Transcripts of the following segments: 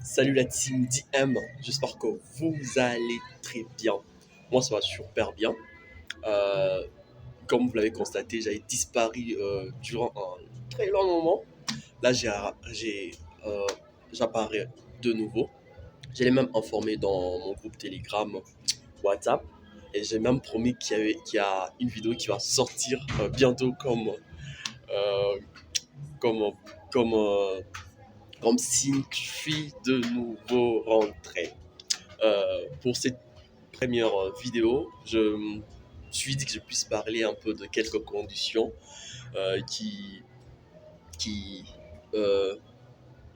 Salut la team DM, j'espère que vous allez très bien. Moi ça va super bien. Euh, Comme vous l'avez constaté, j'avais disparu durant un très long moment. Là euh, j'apparais de nouveau. Je l'ai même informé dans mon groupe Telegram, WhatsApp. Et j'ai même promis qu'il y a une vidéo qui va sortir bientôt euh, comme, comme, euh, comme signe que je suis de nouveau rentré. Pour cette première vidéo, je me suis dit que je puisse parler un peu de quelques conditions euh, qui, qui, euh,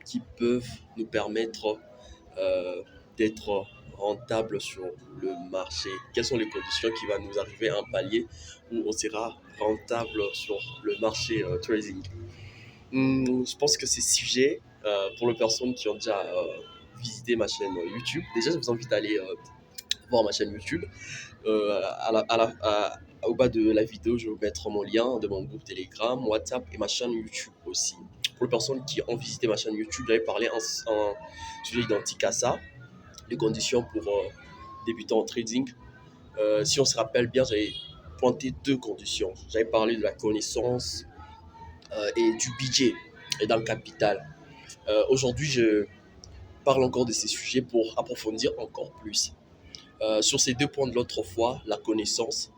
qui peuvent nous permettre euh, d'être rentable sur le marché. Quelles sont les conditions qui vont nous arriver à un palier où on sera rentable sur le marché trading? Je pense que ces sujets, pour les personnes qui ont déjà visité ma chaîne YouTube, déjà je vous invite à aller voir ma chaîne YouTube. Au bas de la vidéo, je vais vous mettre mon lien de mon groupe Telegram, WhatsApp et ma chaîne YouTube aussi. Pour les personnes qui ont visité ma chaîne YouTube, j'avais parlé un sujet identique à ça, les conditions pour débuter en trading. Si on se rappelle bien, j'avais pointé deux conditions. J'avais parlé de la connaissance et du budget et dans le capital. Aujourd'hui, je parle encore de ces sujets pour approfondir encore plus. Sur ces deux points de l'autre fois, la connaissance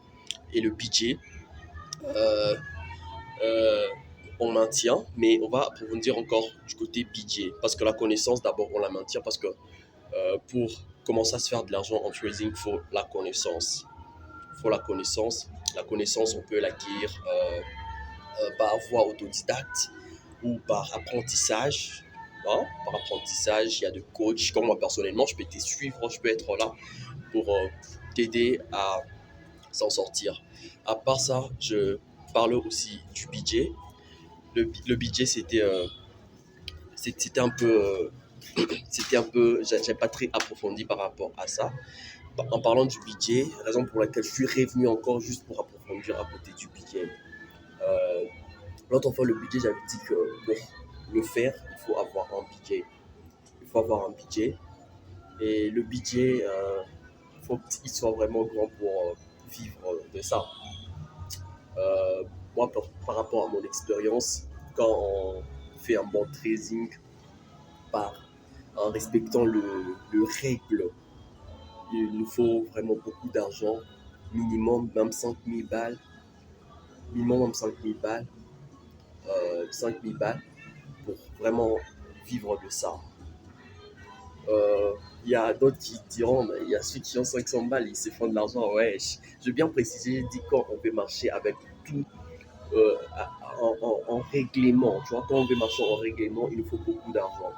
et le budget, euh, euh, on maintient, mais on va approfondir encore du côté budget. Parce que la connaissance, d'abord, on la maintient parce que pour commencer à se faire de l'argent en trading, il faut la connaissance. Il faut la connaissance. La connaissance, on peut l'acquérir par voie autodidacte ou par apprentissage. Hein. Par apprentissage, il y a des coachs. Comme moi, personnellement, je peux te suivre, je peux être là pour t'aider à s'en sortir. À part ça, je parle aussi du budget. Le budget, c'était un peu, j'ai pas très approfondi par rapport à ça. En parlant du budget, raison pour laquelle je suis revenu encore juste pour approfondir à côté du budget. Euh, L'autre fois, le budget, j'avais dit que pour le faire, il faut avoir un budget. Il faut avoir un budget. Et le budget, il faut qu'il soit vraiment grand pour vivre de ça. Euh, Moi, par rapport à mon expérience, quand on fait un bon trading par, en respectant le règle, il nous faut vraiment beaucoup d'argent, minimum même 5000 balles, minimum même 5000 balles, 5000 balles pour vraiment vivre de ça. Il y a d'autres qui diront, mais il y a ceux qui ont 500 balles, ils se font de l'argent. Ouais, je veux bien préciser, je dis quand on veut marcher avec tout en règlement. Tu vois, quand on veut marcher en règlement, il nous faut beaucoup d'argent.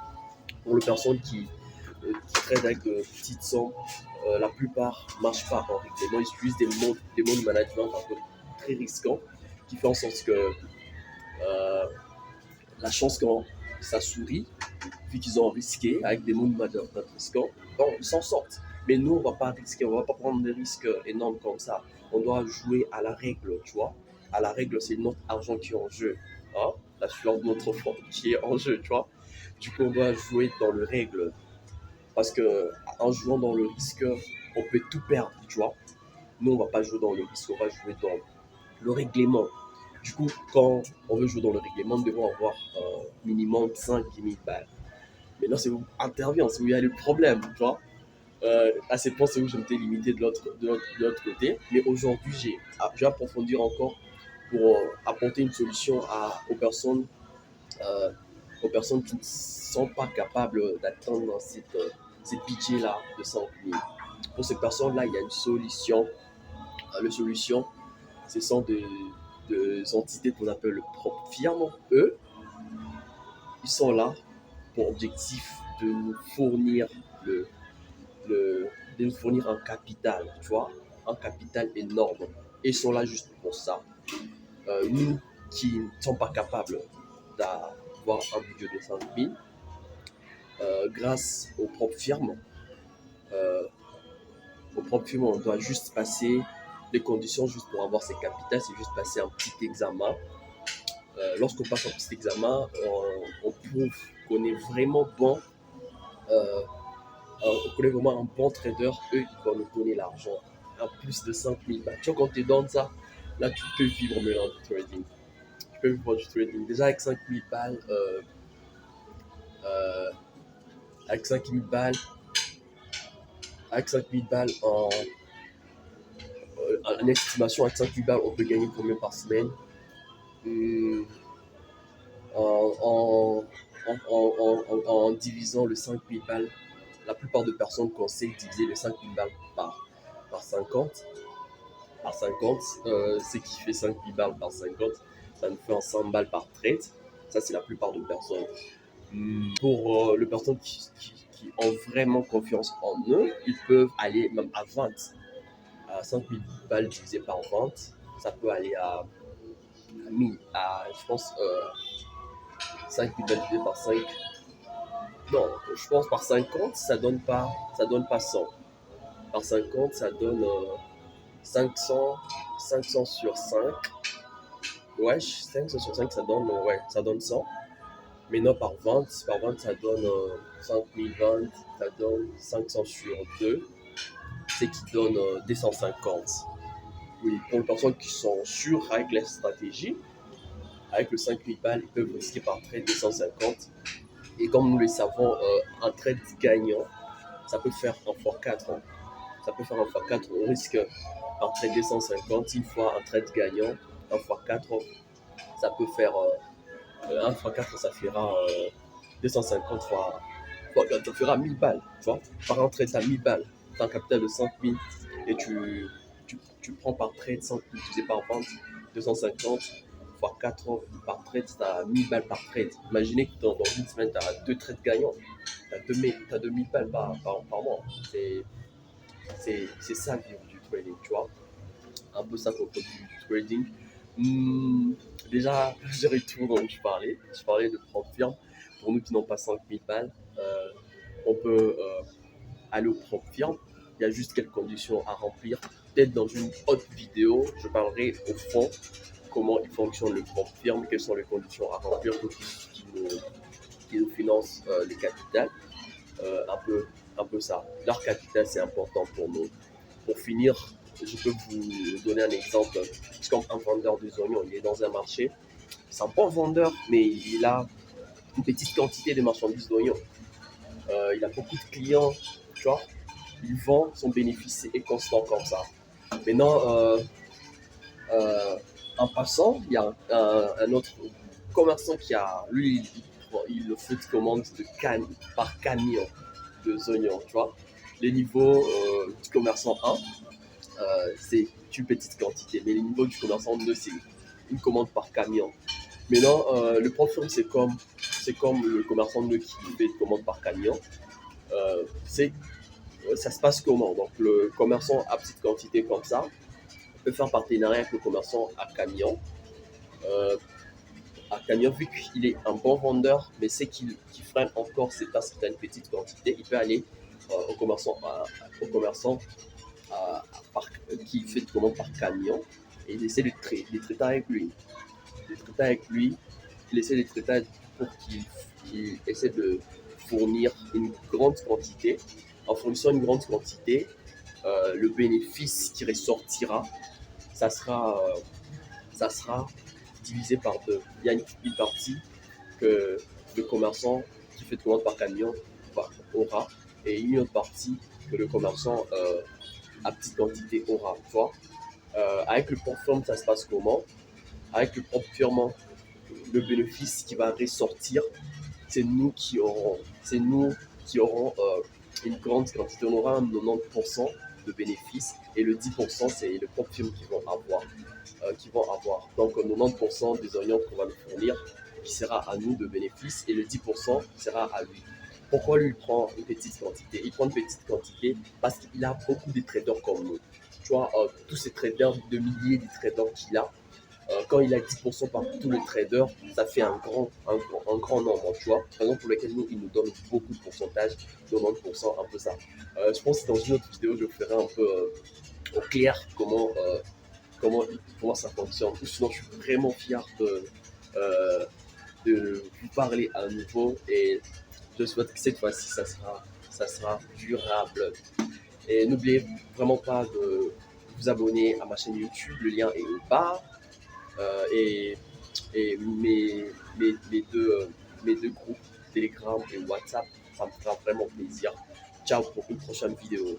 Pour les personnes qui traitent avec de petites sommes, la plupart ne marchent pas en règlement. Ils utilisent des modes management un peu très risquants qui font en sorte que la chance quand ça sourit, vu qu'ils ont risqué avec des modes management risquants, bon, ils s'en sortent. Mais nous, on ne va pas risquer, on ne va pas prendre des risques énormes comme ça. On doit jouer à la règle, tu vois. À la règle, c'est notre argent qui est en jeu. Hein? La sueur de notre front qui est en jeu, tu vois. Du coup, on doit jouer dans le règle. Parce que en jouant dans le risque, on peut tout perdre, tu vois. Nous, on ne va pas jouer dans le risque, on va jouer dans le règlement. Du coup, quand on veut jouer dans le règlement, nous devons avoir minimum 5 000 balles. Maintenant, c'est où intervient, c'est où il y a le problème, tu vois. À ce point, c'est où je m'étais limité de l'autre côté. Mais aujourd'hui, je vais approfondir encore pour apporter une solution euh, aux personnes qui ne sont pas capables d'atteindre cette budget-là de 100 000. Pour ces personnes-là, il y a une solution. La solution, ce sont des entités qu'on appelle le propre firme. Eux, ils sont là pour objectif de nous fournir le, de nous fournir un capital, tu vois, un capital énorme. Et ils sont là juste pour ça. Nous qui ne sommes pas capables d'avoir un budget de 5 000, grâce euh, aux propres firmes, on doit juste passer les conditions juste pour avoir ces capitales, c'est juste passer un petit examen. Lorsqu'on passe un petit examen, on prouve qu'on est vraiment bon Euh, on connaît vraiment un bon trader, eux, ils vont nous donner l'argent à plus de 5000 balles. Tu vois, quand tu donnes ça, là, tu peux vivre maintenant du trading. Tu peux vivre du trading. Déjà, avec 5000 balles, euh, avec 5000 balles, avec 5000 balles en estimation, avec 5000 balles, on peut gagner combien par semaine? Hum, en, en divisant le 5000 balles, la plupart des personnes conseillent de diviser le 5000 balles par 50. Par 50, ce qui fait 5000 balles par 50, ça nous fait 100 balles par trade. Ça, c'est la plupart des personnes. Pour les personnes qui ont vraiment confiance en eux, ils peuvent aller même à 20. À 5000 balles divisé par 20, ça peut aller à 1000, je pense, 5000 balles divisé par 5. Non, je pense par 50, ça donne pas 100. Par 50, ça donne 500, 500 sur 5. Ouais, 500 sur 5, ça donne 100. Mais non, par 20 ça donne 5020, ça donne 500 sur 2, c'est qui donne 250. Oui, pour les personnes qui sont sûres avec les stratégies, avec le 5000 balles, ils peuvent risquer par trade 250. Et comme nous le savons, un trade gagnant, ça peut faire un x4. Ça peut faire un x4. On risque par trade 250, une fois un trade gagnant, un x4, ça peut faire 1 x4, ça fera 250 fois 4, ça fera 1000 balles. Tu vois, par un trade, à 1000 balles. Tu as un capital de 5000 et tu prends par trade 5000 divisé par 20, 250 fois 4 par trade, tu as 1000 balles par trade. Imaginez que dans une semaine, tu as 2 trades gagnants. Tu as 2000 balles par mois. C'est ça vivre du trading, tu vois. Un peu ça qu'on peut du trading. Déjà, je retourne dont je parlais. Je parlais de propre firme. Pour nous qui n'ont pas 5000 balles, on peut aller au propre firme. Il y a juste quelques conditions à remplir. Peut-être dans une autre vidéo, je parlerai au fond comment il fonctionne le propre firme, quelles sont les conditions à remplir pour qui nous financent les capitales. Un peu ça. Leur capital, c'est important pour nous. Pour finir, je peux vous donner un exemple. C'est comme un vendeur des oignons. Il est dans un marché. C'est un bon vendeur, mais il a une petite quantité de marchandises d'oignons. Il a beaucoup de clients, tu vois. Il vend, son bénéfice est constant comme ça. Maintenant, en passant, il y a un autre commerçant qui a, lui, il le fait de commande par camion de oignons, tu vois. Les niveaux du commerçant 1, c'est une petite quantité, mais les niveaux du commerçant 2, c'est une commande par camion. Maintenant, le profil, c'est comme le commerçant 2 qui fait une commande par camion. Ça se passe comment? Donc, le commerçant à petite quantité comme ça peut faire partenariat avec le commerçant à camion. Vu qu'il est un bon vendeur, mais c'est qu'il freine encore ses tasses qui a une petite quantité, il peut aller au commerçant, qui fait une commande par camion et il essaie de traiter avec lui. Il essaie de traiter pour qu'il essaie de fournir une grande quantité. En fournissant une grande quantité, le bénéfice qui ressortira, ça sera divisé par deux. Il y a une partie que le commerçant qui fait de commande par camion aura et une autre partie que le commerçant à petite quantité aura. Tu vois, avec le propre firme, ça se passe comment? Avec le propre firme, le bénéfice qui va ressortir, c'est nous qui aurons une grande quantité. On aura un 90% de bénéfices et le 10% c'est le propre firme qui vont avoir. Donc 90% des oignons qu'on va lui fournir qui sera à nous de bénéfices et le 10% sera à lui. Pourquoi lui il prend une petite quantité? Il prend une petite quantité parce qu'il a beaucoup de traders comme nous. Tu vois, tous ces traders, de milliers de traders qu'il a, quand il a 10% par tous les traders, ça fait un grand nombre, tu vois. Par exemple, pour lesquels nous, il nous donne beaucoup de pourcentage, 90%, un peu ça. Je pense que dans une autre vidéo, je ferai un peu au clair comment ça fonctionne. Sinon, je suis vraiment fier de vous parler à nouveau et te souhaite que cette fois-ci, ça sera durable. Et n'oubliez vraiment pas de vous abonner à ma chaîne YouTube, le lien est au bas. Et mes deux groupes, Telegram et WhatsApp, ça me fera vraiment plaisir. Ciao pour une prochaine vidéo.